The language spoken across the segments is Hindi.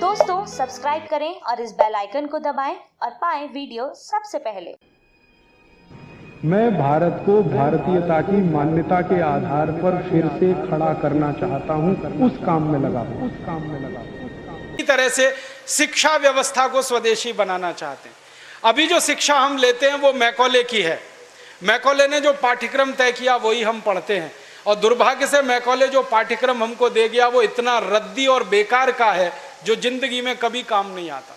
दोस्तों सब्सक्राइब करें और इस बेल आइकन को दबाएं और पाएं वीडियो सबसे पहले। मैं भारत को भारतीयता की मान्यता के आधार पर फिर से खड़ा करना चाहता हूं, उस काम में लगा हूं। इसी तरह से शिक्षा व्यवस्था को स्वदेशी बनाना चाहते हैं। अभी जो शिक्षा हम लेते हैं वो मैकॉले की है। मैकॉले ने जो पाठ्यक्रम तय किया वही हम पढ़ते हैं, और दुर्भाग्य से मैकॉले जो पाठ्यक्रम हमको दे गया वो इतना रद्दी और बेकार का है जो जिंदगी में कभी काम नहीं आता।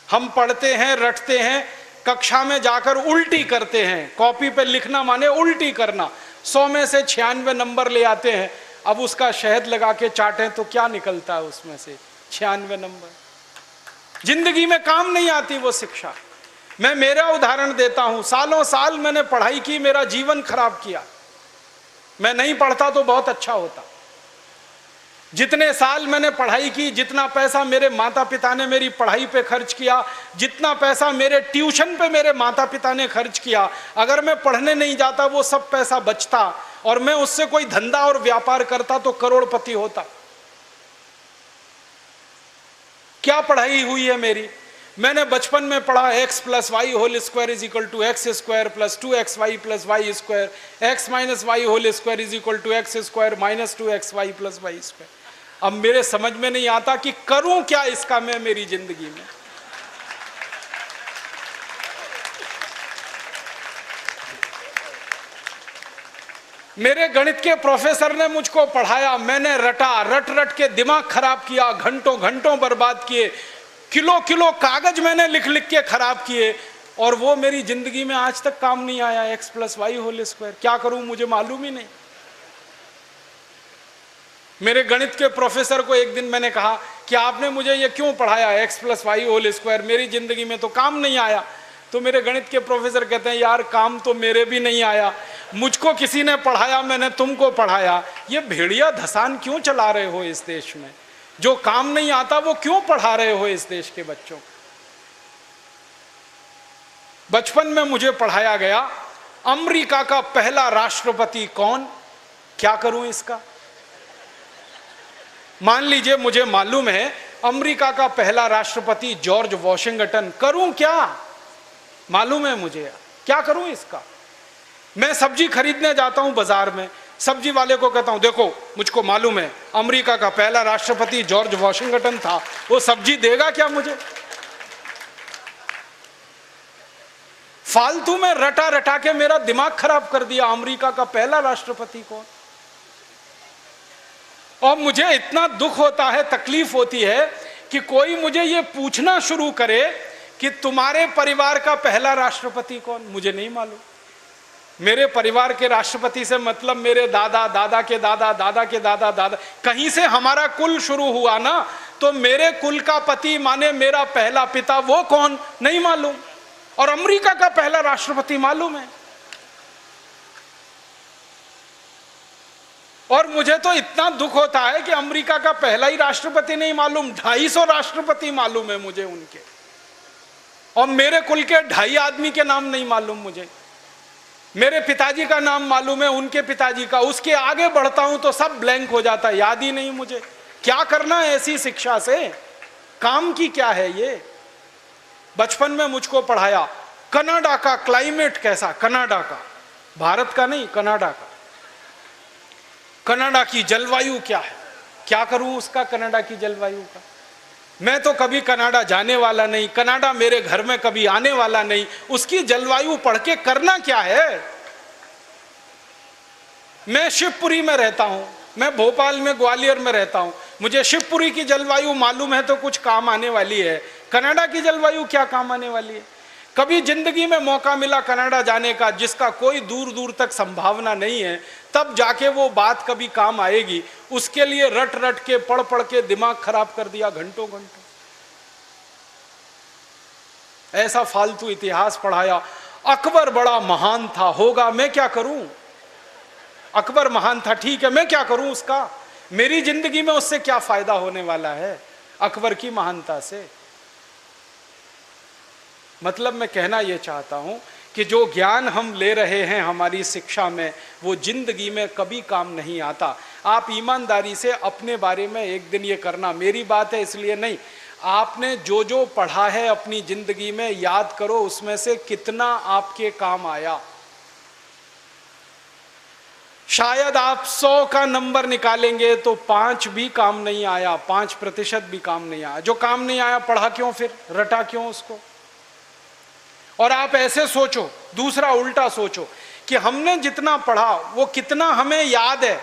हम पढ़ते हैं, रटते हैं, कक्षा में जाकर उल्टी करते हैं। कॉपी पे लिखना माने उल्टी करना। 100 में से 96 नंबर ले आते हैं। अब उसका शहद लगा के चाटें तो क्या निकलता है उसमें से? 96 नंबर। जिंदगी में काम नहीं आती वो शिक्षा। मैं मेरा उदाहरण देता हूं। सालों साल मैंने पढ़ाई की, मेरा जीवन खराब किया। मैं नहीं पढ़ता तो बहुत अच्छा होता। जितने साल मैंने पढ़ाई की, जितना पैसा मेरे माता पिता ने मेरी पढ़ाई पे खर्च किया, जितना पैसा मेरे ट्यूशन पे मेरे माता पिता ने खर्च किया, अगर मैं पढ़ने नहीं जाता वो सब पैसा बचता और मैं उससे कोई धंधा और व्यापार करता तो करोड़पति होता। क्या पढ़ाई हुई है मेरी? मैंने बचपन में पढ़ा x + y whole square is equal to x square plus 2xy plus y square, x minus y whole square is equal to x square minus 2xy plus y square. अब मेरे समझ में नहीं आता कि करूं क्या इसका मैं मेरी जिंदगी में। मेरे गणित के प्रोफेसर ने मुझको पढ़ाया, मैंने रटा, रट रट के दिमाग खराब किया, घंटों घंटों बर्बाद किए, किलो किलो कागज मैंने लिख लिख के खराब किए, और वो मेरी जिंदगी में आज तक काम नहीं आया। x + y होल स्क्वायर क्या करूं मुझे मालूम ही नहीं। मेरे गणित के प्रोफेसर को एक दिन मैंने कहा कि आपने मुझे ये क्यों पढ़ाया x + y होल स्क्वायर, मेरी जिंदगी में तो काम नहीं आया। तो मेरे गणित के प्रोफेसर कहते हैं, यार काम तो मेरे भी नहीं आया, मुझको किसी ने पढ़ाया, मैंने तुमको पढ़ाया। ये भेड़िया धसान क्यों चला रहे हो इस देश में? जो काम नहीं आता वो क्यों पढ़ा रहे हो इस देश के बच्चों को? बचपन में मुझे पढ़ाया गया अमेरिका का पहला राष्ट्रपति कौन, क्या करूं इसका? मान लीजिए मुझे मालूम है अमेरिका का पहला राष्ट्रपति जॉर्ज वॉशिंगटन, करूं क्या? मालूम है मुझे, क्या करूं इसका? मैं सब्जी खरीदने जाता हूं बाजार में, सब्जी वाले को कहता हूं देखो मुझको मालूम है अमेरिका का पहला राष्ट्रपति जॉर्ज वॉशिंगटन था, वो सब्जी देगा क्या मुझे? फालतू में रटा रटा के मेरा दिमाग खराब कर दिया। अमेरिका का पहला राष्ट्रपति कौन? और मुझे इतना दुख होता है, तकलीफ होती है कि कोई मुझे ये पूछना शुरू करे कि तुम्हारे परिवार का पहला राष्ट्रपति कौन? मुझे नहीं मालूम। मेरे परिवार के राष्ट्रपति से मतलब मेरे दादा, दादा के दादा, दादा के दादा, दादा, कहीं से हमारा कुल शुरू हुआ ना, तो मेरे कुल का पति माने मेरा पहला पिता, वो कौन? नहीं मालूम। और अमेरिका का पहला राष्ट्रपति मालूम है। और मुझे तो इतना दुख होता है कि अमेरिका का पहला ही राष्ट्रपति नहीं मालूम, 250 राष्ट्रपति मालूम है मुझे उनके, और मेरे कुल के 2.5 आदमी के नाम नहीं मालूम मुझे। मेरे पिताजी का नाम मालूम है, उनके पिताजी का, उसके आगे बढ़ता हूं तो सब ब्लैंक हो जाता है, याद ही नहीं मुझे। क्या करना है ऐसी शिक्षा से? काम की क्या है ये? बचपन में मुझको पढ़ाया कनाडा का क्लाइमेट कैसा, कनाडा का, भारत का नहीं, कनाडा का। कनाडा की जलवायु क्या है, क्या करूं उसका कनाडा की जलवायु का? मैं तो कभी कनाडा जाने वाला नहीं, कनाडा मेरे घर में कभी आने वाला नहीं, उसकी जलवायु पढ़ के करना क्या है? मैं शिवपुरी में रहता हूं, मैं भोपाल में, ग्वालियर में रहता हूं, मुझे शिवपुरी की जलवायु मालूम है तो कुछ काम आने वाली है। कनाडा की जलवायु क्या काम आने वाली है? कभी जिंदगी में मौका मिला कनाडा जाने का, जिसका कोई दूर दूर तक संभावना नहीं है, तब जाके वो बात कभी काम आएगी। उसके लिए रट रट के, पढ़ पढ़ के दिमाग खराब कर दिया घंटों घंटों। ऐसा फालतू इतिहास पढ़ाया। अकबर बड़ा महान था, होगा, मैं क्या करूं? अकबर महान था, ठीक है, मैं क्या करूं उसका? मेरी जिंदगी में उससे क्या फायदा होने वाला है अकबर की महानता से? मतलब मैं कहना यह चाहता हूं कि जो ज्ञान हम ले रहे हैं हमारी शिक्षा में, वो जिंदगी में कभी काम नहीं आता। आप ईमानदारी से अपने बारे में एक दिन ये करना, मेरी बात है इसलिए नहीं, आपने जो जो पढ़ा है अपनी जिंदगी में याद करो, उसमें से कितना आपके काम आया। शायद आप 100 का नंबर निकालेंगे तो 5 भी काम नहीं आया, 5% भी काम नहीं आया। जो काम नहीं आया पढ़ा क्यों, फिर रटा क्यों उसको? और आप ऐसे सोचो, दूसरा उल्टा सोचो कि हमने जितना पढ़ा वो कितना हमें याद है।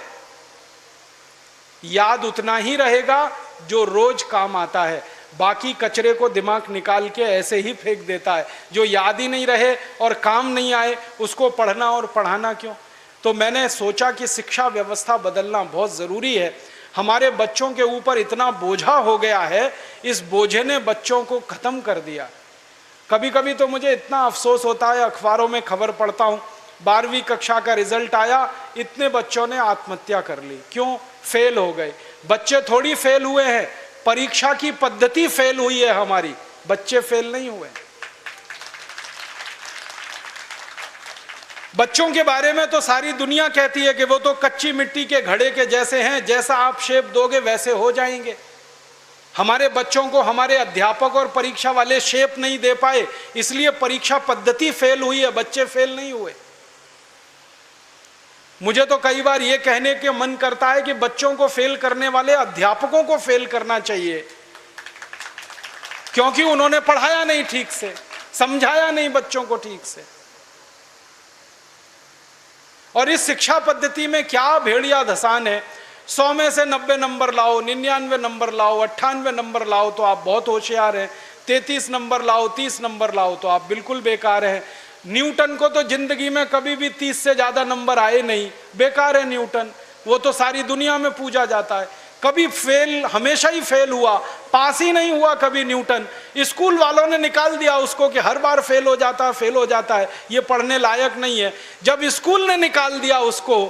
याद उतना ही रहेगा जो रोज काम आता है, बाकी कचरे को दिमाग निकाल के ऐसे ही फेंक देता है। जो याद ही नहीं रहे और काम नहीं आए उसको पढ़ना और पढ़ाना क्यों? तो मैंने सोचा कि शिक्षा व्यवस्था बदलना बहुत ज़रूरी है। हमारे बच्चों के ऊपर इतना बोझा हो गया है, इस बोझे ने बच्चों को ख़त्म कर दिया। कभी कभी तो मुझे इतना अफसोस होता है, अखबारों में खबर पढ़ता हूँ 12वीं कक्षा का रिजल्ट आया, इतने बच्चों ने आत्महत्या कर ली। क्यों? फेल हो गए। बच्चे थोड़ी फेल हुए हैं, परीक्षा की पद्धति फेल हुई है हमारी, बच्चे फेल नहीं हुए। बच्चों के बारे में तो सारी दुनिया कहती है कि वो तो कच्ची मिट्टी के घड़े के जैसे हैं, जैसा आप शेप दोगे वैसे हो जाएंगे। हमारे बच्चों को हमारे अध्यापक और परीक्षा वाले शेप नहीं दे पाए, इसलिए परीक्षा पद्धति फेल हुई है, बच्चे फेल नहीं हुए। मुझे तो कई बार यह कहने के मन करता है कि बच्चों को फेल करने वाले अध्यापकों को फेल करना चाहिए, क्योंकि उन्होंने पढ़ाया नहीं ठीक से, समझाया नहीं बच्चों को ठीक से। और इस शिक्षा पद्धति में क्या भेड़िया धसान है। 100 में से 90 नंबर लाओ, 99 नंबर लाओ, 98 नंबर लाओ तो आप बहुत होशियार हैं, 33 नंबर लाओ, 30 नंबर लाओ तो आप बिल्कुल बेकार हैं। न्यूटन को तो जिंदगी में कभी भी 30 से ज्यादा नंबर आए नहीं, बेकार है न्यूटन, वो तो सारी दुनिया में पूजा जाता है। कभी फेल, हमेशा ही फेल हुआ, पास ही नहीं हुआ कभी न्यूटन। स्कूल वालों ने निकाल दिया उसको कि हर बार फेल हो जाता है, ये पढ़ने लायक नहीं है। जब स्कूल ने निकाल दिया उसको,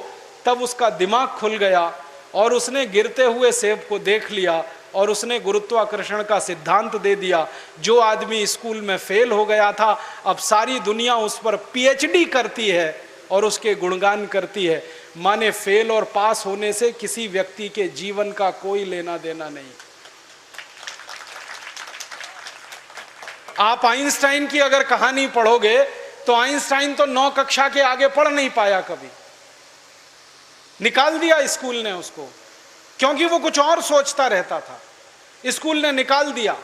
तब उसका दिमाग खुल गया और उसने गिरते हुए सेब को देख लिया और उसने गुरुत्वाकर्षण का सिद्धांत दे दिया। जो आदमी स्कूल में फेल हो गया था, अब सारी दुनिया उस पर पीएचडी करती है और उसके गुणगान करती है। माने फेल और पास होने से किसी व्यक्ति के जीवन का कोई लेना देना नहीं। आप आइंस्टाइन की अगर कहानी पढ़ोगे तो आइंस्टाइन तो 9 कक्षा के आगे पढ़ नहीं पाया कभी, निकाल दिया स्कूल ने उसको, क्योंकि वो कुछ और सोचता रहता था। स्कूल ने निकाल दिया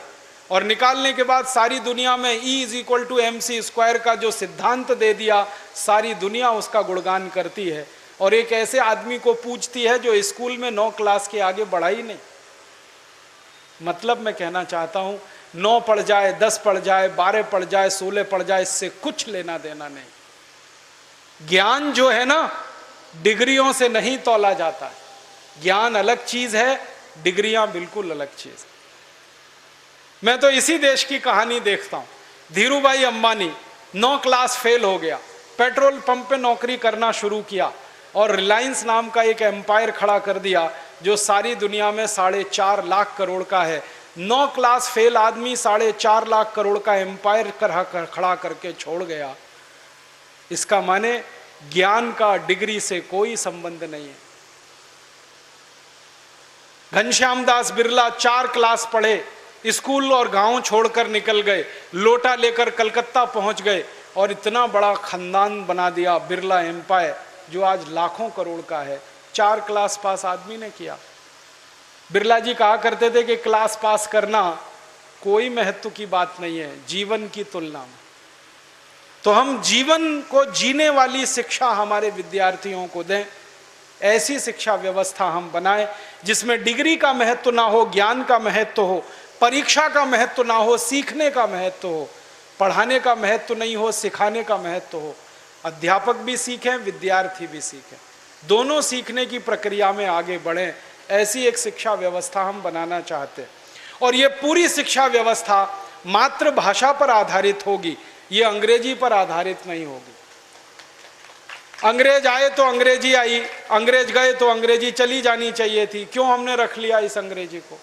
और निकालने के बाद सारी दुनिया में E=mc² का जो सिद्धांत दे दिया, सारी दुनिया उसका गुणगान करती है और एक ऐसे आदमी को पूछती है जो स्कूल में 9 क्लास के आगे बढ़ा ही नहीं। मतलब मैं कहना चाहता हूं, 9 पढ़ जाए, 10 पढ़ जाए, 12 पढ़ जाए, 16 पढ़ जाए, इससे कुछ लेना देना नहीं। ज्ञान जो है ना, डिग्रियों से नहीं तौला जाता है। ज्ञान अलग चीज है, डिग्रियां बिल्कुल अलग चीज है। मैं तो इसी देश की कहानी देखता हूं। धीरूभाई अंबानी 9 क्लास फेल हो गया, पेट्रोल पंप पे नौकरी करना शुरू किया और रिलायंस नाम का एक एम्पायर खड़ा कर दिया जो सारी दुनिया में 4.5 लाख करोड़ का है। 9 क्लास फेल आदमी 4.5 लाख करोड़ का एम्पायर खड़ा करके छोड़ गया। इसका माने ज्ञान का डिग्री से कोई संबंध नहीं है। घनश्याम दास बिरला 4 क्लास पढ़े, स्कूल और गांव छोड़कर निकल गए, लोटा लेकर कलकत्ता पहुंच गए और इतना बड़ा खानदान बना दिया, बिरला एम्पायर, जो आज लाखों करोड़ का है। 4 क्लास पास आदमी ने किया। बिरला जी कहा करते थे कि क्लास पास करना कोई महत्व की बात नहीं है जीवन की तुलना में। तो हम जीवन को जीने वाली शिक्षा हमारे विद्यार्थियों को दें, ऐसी शिक्षा व्यवस्था हम बनाएं जिसमें डिग्री का महत्व ना हो, ज्ञान का महत्व हो, परीक्षा का महत्व ना हो, सीखने का महत्व हो, पढ़ाने का महत्व नहीं हो, सिखाने का महत्व हो। अध्यापक भी सीखें, विद्यार्थी भी सीखें, दोनों सीखने की प्रक्रिया में आगे बढ़ें। ऐसी एक शिक्षा व्यवस्था हम बनाना चाहते हैं और ये पूरी शिक्षा व्यवस्था मातृभाषा पर आधारित होगी, ये अंग्रेजी पर आधारित नहीं होगी। अंग्रेज आए तो अंग्रेजी आई, अंग्रेज गए तो अंग्रेजी चली जानी चाहिए थी। क्यों हमने रख लिया इस अंग्रेजी को?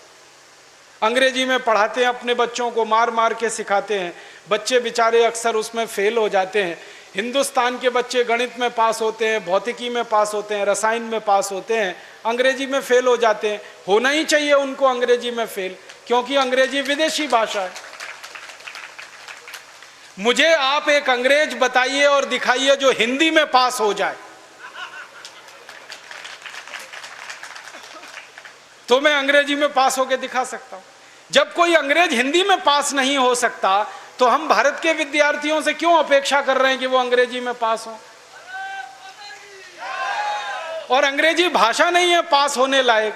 अंग्रेजी में पढ़ाते हैं अपने बच्चों को, मार मार के सिखाते हैं, बच्चे बेचारे अक्सर उसमें फेल हो जाते हैं। हिंदुस्तान के बच्चे गणित में पास होते हैं, भौतिकी में पास होते हैं, रसायन में पास होते हैं, अंग्रेजी में फेल हो जाते हैं। होना ही चाहिए उनको अंग्रेजी में फेल, क्योंकि अंग्रेजी विदेशी भाषा है। मुझे आप एक अंग्रेज बताइए और दिखाइए जो हिंदी में पास हो जाए, तो मैं अंग्रेजी में पास होकर दिखा सकता हूं। जब कोई अंग्रेज हिंदी में पास नहीं हो सकता, तो हम भारत के विद्यार्थियों से क्यों अपेक्षा कर रहे हैं कि वो अंग्रेजी में पास हो? और अंग्रेजी भाषा नहीं है पास होने लायक,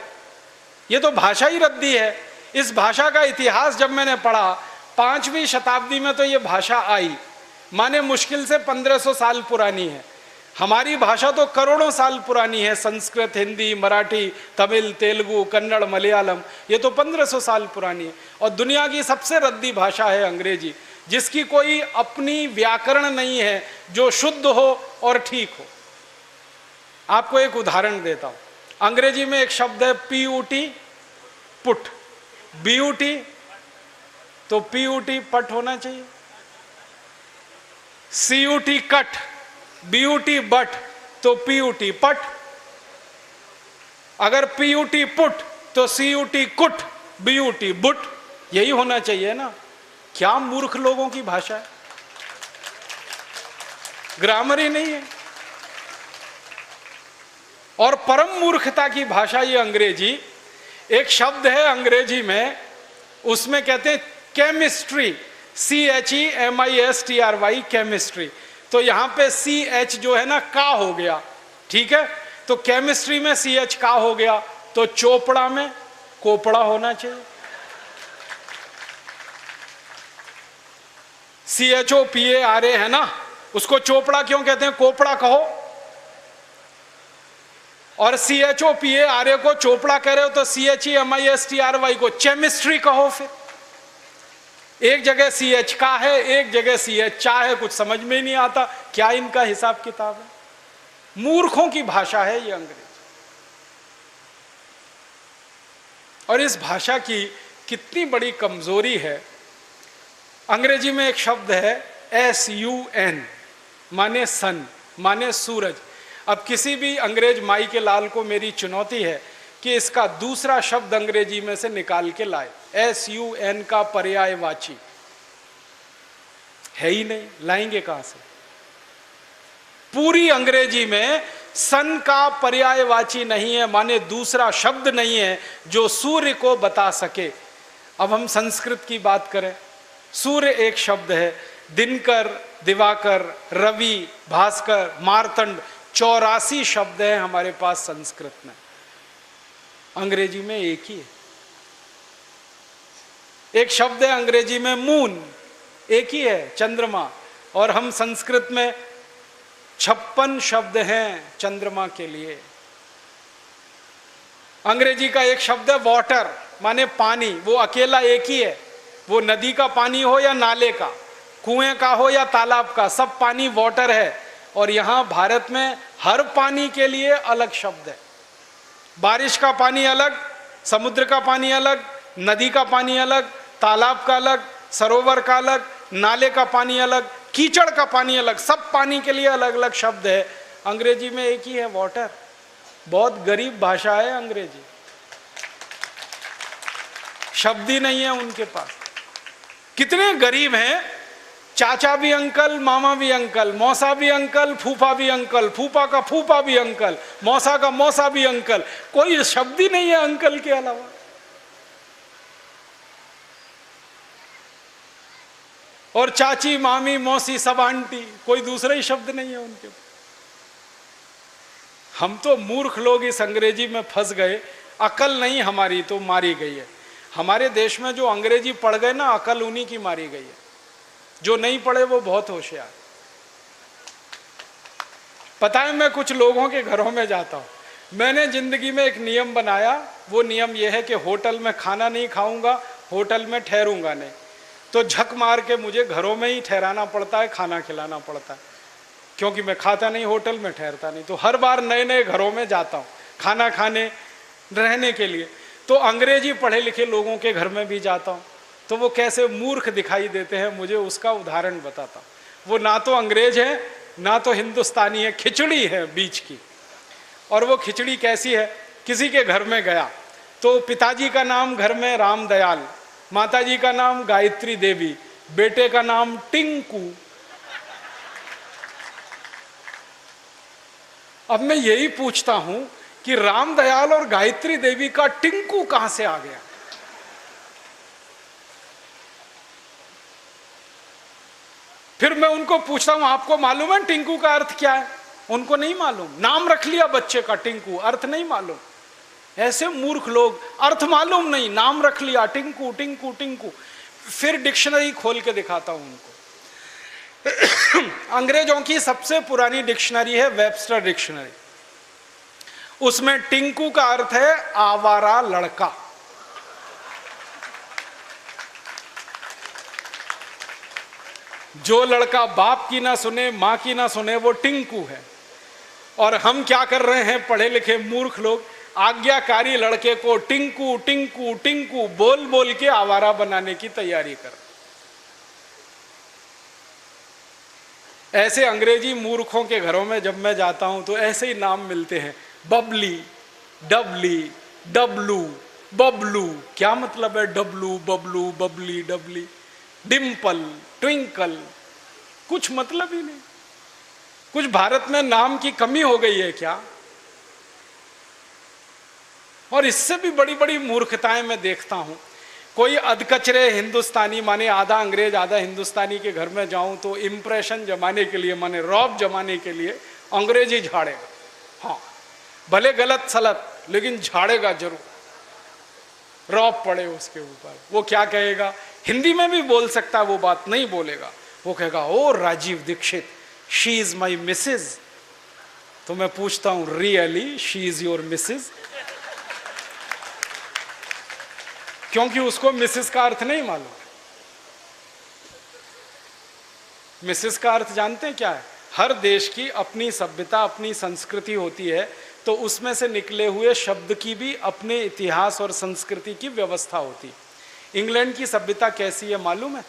ये तो भाषा ही रद्दी है। इस भाषा का इतिहास जब मैंने पढ़ा, 5वीं शताब्दी में तो ये भाषा आई, माने मुश्किल से 1500 साल पुरानी है। हमारी भाषा तो करोड़ों साल पुरानी है। संस्कृत, हिंदी, मराठी, तमिल, तेलुगु, कन्नड़, मलयालम, ये तो 1500 साल पुरानी है। और दुनिया की सबसे रद्दी भाषा है अंग्रेजी, जिसकी कोई अपनी व्याकरण नहीं है जो शुद्ध हो और ठीक हो। आपको एक उदाहरण देता हूं। अंग्रेजी में एक शब्द है PUT, पुट। BUT तो PUT पट होना चाहिए। CUT कट, BUT बट तो PUT पट। अगर PUT पुट तो CUT कुट, BUT बुट, यही होना चाहिए ना। क्या मूर्ख लोगों की भाषा है, ग्रामर ही नहीं है। और परम मूर्खता की भाषा ये अंग्रेजी। एक शब्द है अंग्रेजी में, उसमें कहते हैं केमिस्ट्री, CHEMISTRY, केमिस्ट्री। तो यहां पे CH जो है ना का हो गया, ठीक है। तो केमिस्ट्री में CH का हो गया, तो चोपड़ा में कोपड़ा होना चाहिए। CHOPARA है ना, उसको चोपड़ा क्यों कहते हैं, कोपड़ा कहो। और CHOPARA को चोपड़ा कह रहे हो तो CHEMISTRY को केमिस्ट्री कहो। फिर एक जगह CH का है, एक जगह CH चा है, कुछ समझ में नहीं आता क्या इनका हिसाब किताब है। मूर्खों की भाषा है ये अंग्रेजी। और इस भाषा की कितनी बड़ी कमजोरी है। अंग्रेजी में एक शब्द है SUN, माने सन, माने सूरज। अब किसी भी अंग्रेज माई के लाल को मेरी चुनौती है कि इसका दूसरा शब्द अंग्रेजी में से निकाल के लाए। SUN का पर्यायवाची है ही नहीं, लाएंगे कहां से? पूरी अंग्रेजी में सन का पर्यायवाची नहीं है, माने दूसरा शब्द नहीं है जो सूर्य को बता सके। अब हम संस्कृत की बात करें, सूर्य एक शब्द है। दिनकर, दिवाकर, रवि, भास्कर, मार्तंड, 84 शब्द हैं हमारे पास संस्कृत में। अंग्रेजी में एक ही है। एक शब्द है अंग्रेजी में मून, एक ही है, चंद्रमा। और हम संस्कृत में 56 शब्द हैं चंद्रमा के लिए। अंग्रेजी का एक शब्द है वाटर, माने पानी, वो अकेला एक ही है। वो नदी का पानी हो या नाले का, कुएं का हो या तालाब का, सब पानी वाटर है। और यहां भारत में हर पानी के लिए अलग शब्द है। बारिश का पानी अलग, समुद्र का पानी अलग, नदी का पानी अलग, तालाब का अलग, सरोवर का अलग, नाले का पानी अलग, कीचड़ का पानी अलग, सब पानी के लिए अलग अलग शब्द है। अंग्रेजी में एक ही है, वाटर। बहुत गरीब भाषा है अंग्रेजी, शब्द ही नहीं है उनके पास। कितने गरीब हैं, चाचा भी अंकल, मामा भी अंकल, मौसा भी अंकल, फूफा भी अंकल, फूफा का फूफा भी अंकल, मौसा का मौसा भी अंकल, कोई शब्द ही नहीं है अंकल के अलावा। और चाची, मामी, मौसी, सब आंटी, कोई दूसरा ही शब्द नहीं है उनके। हम तो मूर्ख लोग इस अंग्रेजी में फंस गए। अकल नहीं हमारी तो मारी गई है। हमारे देश में जो अंग्रेजी पढ़ गए ना, अकल उन्हीं की मारी गई है। जो नहीं पढ़े वो बहुत होशियार। पता है, मैं कुछ लोगों के घरों में जाता हूं, मैंने जिंदगी में एक नियम बनाया। वो नियम यह है कि होटल में खाना नहीं खाऊंगा, होटल में ठहरूंगा नहीं। तो झक मार के मुझे घरों में ही ठहराना पड़ता है, खाना खिलाना पड़ता है, क्योंकि मैं खाता नहीं, होटल में ठहरता नहीं। तो हर बार नए नए घरों में जाता हूँ खाना खाने, रहने के लिए। तो अंग्रेजी पढ़े लिखे लोगों के घर में भी जाता हूँ, तो वो कैसे मूर्ख दिखाई देते हैं मुझे उसका उदाहरण बताता हूँ। वो ना तो अंग्रेज है ना तो हिंदुस्तानी है, खिचड़ी है बीच की। और वो खिचड़ी कैसी है, किसी के घर में गया तो पिताजी का नाम घर में राम दयाल, माताजी का नाम गायत्री देवी, बेटे का नाम टिंकू। अब मैं यही पूछता हूं कि रामदयाल और गायत्री देवी का टिंकू कहां से आ गया? फिर मैं उनको पूछता हूं आपको मालूम है टिंकू का अर्थ क्या है? उनको नहीं मालूम। नाम रख लिया बच्चे का टिंकू, अर्थ नहीं मालूम। ऐसे मूर्ख लोग, अर्थ मालूम नहीं, नाम रख लिया टिंकू टिंकू टिंकू। फिर डिक्शनरी खोल के दिखाता हूं उनको। अंग्रेजों की सबसे पुरानी डिक्शनरी है वेबस्टर डिक्शनरी। उसमें टिंकू का अर्थ है आवारा लड़का। जो लड़का बाप की ना सुने, मां की ना सुने, वो टिंकू है। और हम क्या कर रहे हैं, पढ़े लिखे मूर्ख लोग, आज्ञाकारी लड़के को टिंकू टिंकू टिंकू बोल बोल के आवारा बनाने की तैयारी कर। ऐसे अंग्रेजी मूर्खों के घरों में जब मैं जाता हूं तो ऐसे ही नाम मिलते हैं, बबली, डबली, डब्लू, बबलू। क्या मतलब है डब्लू, बबलू, बबली, डबली? डिम्पल, ट्विंकल, कुछ मतलब ही नहीं। कुछ भारत में नाम की कमी हो गई है क्या? और इससे भी बड़ी बड़ी मूर्खताएं मैं देखता हूं। कोई अधकचरे हिंदुस्तानी, माने आधा अंग्रेज आधा हिंदुस्तानी के घर में जाऊं तो इंप्रेशन जमाने के लिए, माने रौब जमाने के लिए अंग्रेजी झाड़ेगा। हाँ, भले गलत सलत, लेकिन झाड़ेगा जरूर, रौब पड़े उसके ऊपर। वो क्या कहेगा, हिंदी में भी बोल सकता है, वो बात नहीं बोलेगा। वो कहेगा, oh Rajiv Dixit, she is my missus. तो मैं पूछता हूं, really she is your missus? क्योंकि उसको मिसेस का अर्थ नहीं मालूम। मिसेस का अर्थ जानते हैं क्या है? हर देश की अपनी सभ्यता, अपनी संस्कृति होती है, तो उसमें से निकले हुए शब्द की भी अपने इतिहास और संस्कृति की व्यवस्था होती। इंग्लैंड की सभ्यता कैसी है मालूम है?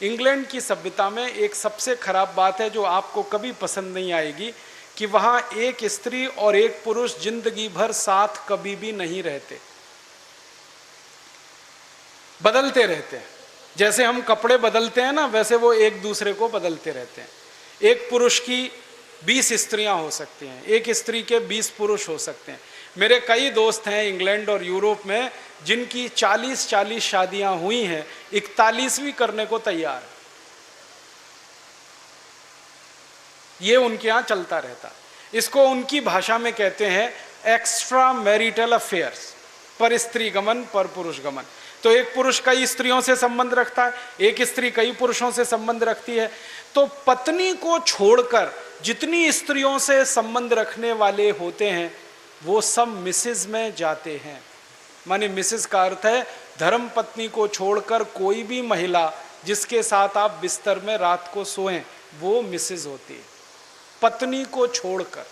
इंग्लैंड की सभ्यता में एक सबसे खराब बात है जो आपको कभी पसंद नहीं आएगी, कि वहां एक स्त्री और एक पुरुष जिंदगी भर साथ कभी भी नहीं रहते, बदलते रहते हैं। जैसे हम कपड़े बदलते हैं ना, वैसे वो एक दूसरे को बदलते रहते हैं। एक पुरुष की 20 स्त्रियां हो सकती हैं, एक स्त्री के 20 पुरुष हो सकते हैं। मेरे कई दोस्त हैं इंग्लैंड और यूरोप में जिनकी 40-40 शादियां हुई हैं, 41वीं करने को तैयार है। ये उनके यहां चलता रहता। इसको उनकी भाषा में कहते हैं एक्स्ट्रा मैरिटल अफेयर्स, पर स्त्री गमन पर पुरुष गमन। तो एक पुरुष कई स्त्रियों से संबंध रखता है, एक स्त्री कई पुरुषों से संबंध रखती है। तो पत्नी को छोड़कर जितनी स्त्रियों से संबंध रखने वाले होते हैं, वो सब मिसेज में जाते हैं। माने मिसेज का अर्थ है धर्म पत्नी को छोड़कर कोई भी महिला जिसके साथ आप बिस्तर में रात को सोएं, वो मिसेज होती है, पत्नी को छोड़कर।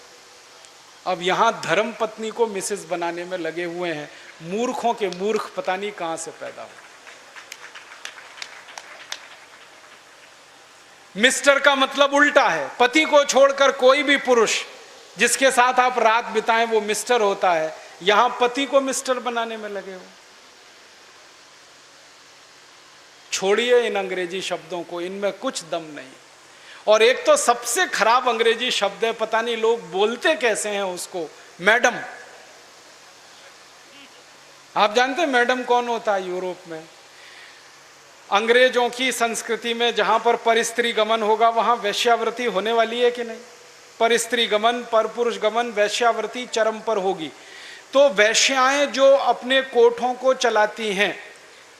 अब यहां धर्म पत्नी को मिसेज बनाने में लगे हुए हैं। मूर्खों के मूर्ख पता नहीं कहां से पैदा हो। मिस्टर का मतलब उल्टा है, पति को छोड़कर कोई भी पुरुष जिसके साथ आप रात बिताएं वो मिस्टर होता है। यहां पति को मिस्टर बनाने में लगे हो। छोड़िए इन अंग्रेजी शब्दों को, इनमें कुछ दम नहीं। और एक तो सबसे खराब अंग्रेजी शब्द है, पता नहीं लोग बोलते कैसे हैं उसको, मैडम। आप जानते हैं मैडम कौन होता है यूरोप में? अंग्रेजों की संस्कृति में जहां पर परस्त्री गमन होगा वहां वैश्यावृत्ति होने वाली है कि नहीं? परस्त्री गमन, पर पुरुष गमन, वैश्यावृत्ति चरम पर होगी। तो वैश्याएं जो अपने कोठों को चलाती हैं,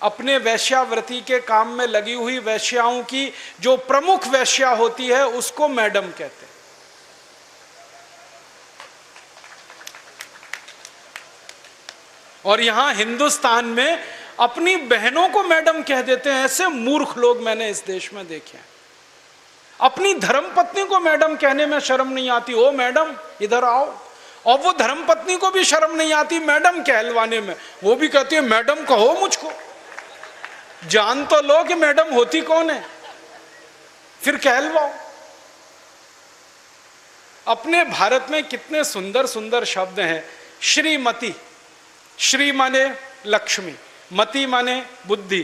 अपने वैश्यावृत्ति के काम में लगी हुई वैश्याओं की जो प्रमुख वैश्या होती है उसको मैडम कहते हैं। और यहां हिंदुस्तान में अपनी बहनों को मैडम कह देते हैं। ऐसे मूर्ख लोग मैंने इस देश में देखे हैं। अपनी धर्मपत्नी को मैडम कहने में शर्म नहीं आती, ओ मैडम इधर आओ। और वो धर्मपत्नी को भी शर्म नहीं आती मैडम कहलवाने में, वो भी कहती है मैडम कहो मुझको। जान तो लो कि मैडम होती कौन है, फिर कहलवाओ। अपने भारत में कितने सुंदर सुंदर शब्द हैं। श्रीमती, श्री माने लक्ष्मी, मति माने बुद्धि,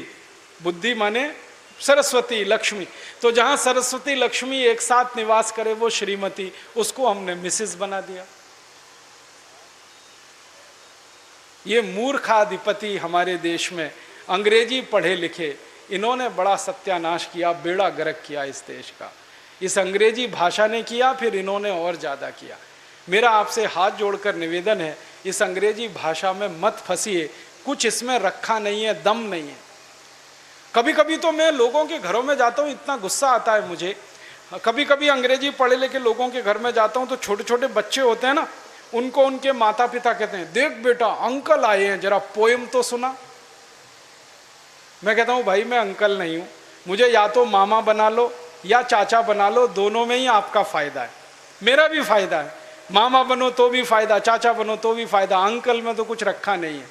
बुद्धि माने सरस्वती लक्ष्मी, तो जहां सरस्वती लक्ष्मी एक साथ निवास करे वो श्रीमती, उसको हमने मिसेस बना दिया। ये मूर्खाधिपति हमारे देश में अंग्रेजी पढ़े लिखे, इन्होंने बड़ा सत्यानाश किया, बेड़ा गर्क किया इस देश का। इस अंग्रेजी भाषा ने किया, फिर इन्होंने और ज़्यादा किया। मेरा आपसे हाथ जोड़कर निवेदन है, इस अंग्रेजी भाषा में मत फंसिए, कुछ इसमें रखा नहीं है, दम नहीं है। कभी कभी तो मैं लोगों के घरों में जाता हूँ, इतना गुस्सा आता है मुझे। कभी कभी अंग्रेजी पढ़े लिखे लोगों के घर में जाता हूँ तो छोटे छोटे बच्चे होते हैं ना, उनको उनके माता पिता कहते हैं, देख बेटा अंकल आए हैं, जरा पोएम तो सुना। मैं कहता हूँ भाई मैं अंकल नहीं हूँ, मुझे या तो मामा बना लो या चाचा बना लो, दोनों में ही आपका फायदा है, मेरा भी फायदा है। मामा बनो तो भी फायदा, चाचा बनो तो भी फायदा, अंकल में तो कुछ रखा नहीं है।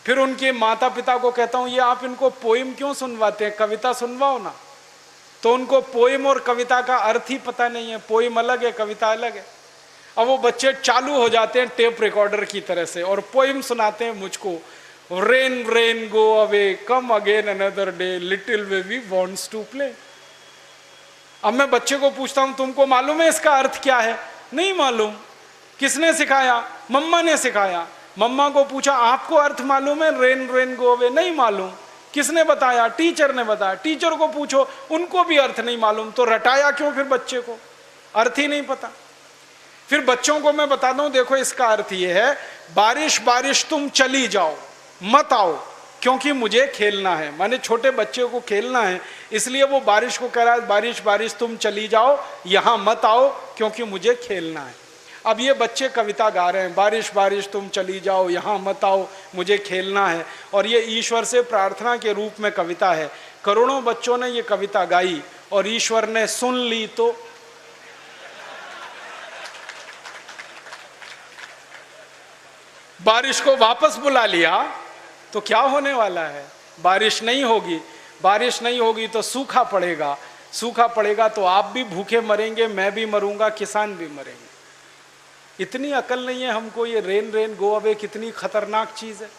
फिर उनके माता पिता को कहता हूँ, ये आप इनको पोएम क्यों सुनवाते हैं, कविता सुनवाओ ना। तो उनको पोएम और कविता का अर्थ ही पता नहीं है, पोएम अलग है, कविता अलग है। अब वो बच्चे चालू हो जाते हैं टेप रिकॉर्डर की तरह से और पोएम सुनाते हैं मुझको, rain rain go away come again another day little baby wants to play. अब मैं बच्चे को पूछता हूं, तुमको मालूम है इसका अर्थ क्या है? नहीं मालूम। किसने सिखाया? मम्मा ने सिखाया। मम्मा को पूछा, आपको अर्थ मालूम है रेन रेन गो अवे? नहीं मालूम। किसने बताया? टीचर ने बताया। टीचर को पूछो, उनको भी अर्थ नहीं मालूम। तो रटाया क्यों फिर बच्चे को? अर्थ ही नहीं पता। फिर बच्चों को मैं बताता हूं, देखो इसका अर्थ ये है, बारिश बारिश तुम चली जाओ, मत आओ क्योंकि मुझे खेलना है। माने छोटे बच्चे को खेलना है, इसलिए वो बारिश को कह रहा है, बारिश बारिश तुम चली जाओ, यहां मत आओ क्योंकि मुझे खेलना है। अब ये बच्चे कविता गा रहे हैं, बारिश बारिश तुम चली जाओ, यहां मत आओ, मुझे खेलना है, और ये ईश्वर से प्रार्थना के रूप में कविता है। करोड़ों बच्चों ने ये कविता गाई और ईश्वर ने सुन ली तो बारिश को वापस बुला लिया। तो क्या होने वाला है? बारिश नहीं होगी। बारिश नहीं होगी तो सूखा पड़ेगा। सूखा पड़ेगा तो आप भी भूखे मरेंगे, मैं भी मरूंगा, किसान भी मरेंगे। इतनी अकल नहीं है हमको, ये रेन रेन गो अवे कितनी खतरनाक चीज है।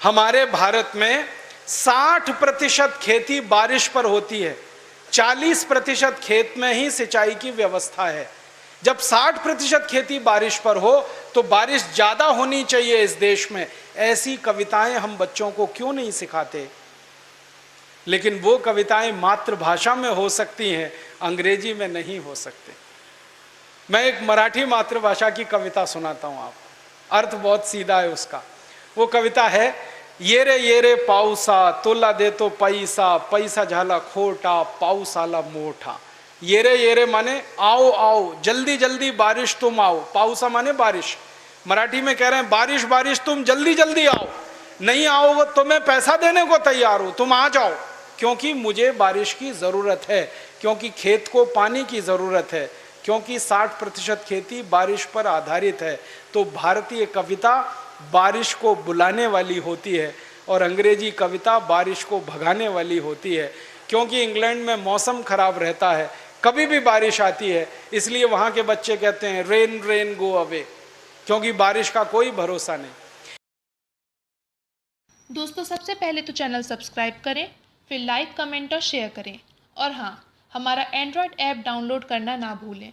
हमारे भारत में 60% खेती बारिश पर होती है, 40% खेत में ही सिंचाई की व्यवस्था है। जब 60% खेती बारिश पर हो तो बारिश ज्यादा होनी चाहिए इस देश में। ऐसी कविताएं हम बच्चों को क्यों नहीं सिखाते? लेकिन वो कविताएं मातृभाषा में हो सकती हैं, अंग्रेजी में नहीं हो सकते। मैं एक मराठी मातृभाषा की कविता सुनाता हूं आपको, अर्थ बहुत सीधा है उसका। वो कविता है, ये रे पाऊसा तुला देतो पैसा, पैसा झाला खोटा, पाऊस आला मोठा। ये रे माने आओ आओ, जल्दी जल्दी बारिश तुम आओ। पाऊसा माने बारिश। मराठी में कह रहे हैं, बारिश बारिश तुम जल्दी जल्दी आओ, नहीं आओ तो मैं पैसा देने को तैयार हूं, तुम आ जाओ, क्योंकि मुझे बारिश की जरूरत है, क्योंकि खेत को पानी की जरूरत है, क्योंकि 60% खेती बारिश पर आधारित है। तो भारतीय कविता बारिश को बुलाने वाली होती है और अंग्रेजी कविता बारिश को भगाने वाली होती है। क्योंकि इंग्लैंड में मौसम खराब रहता है, कभी भी बारिश आती है, इसलिए वहां के बच्चे कहते हैं रेन रेन गो अवे, क्योंकि बारिश का कोई भरोसा नहीं। दोस्तों, सबसे पहले तो चैनल सब्सक्राइब करें, फिर लाइक, कमेंट और शेयर करें, और हाँ, हमारा एंड्रॉयड ऐप डाउनलोड करना ना भूलें।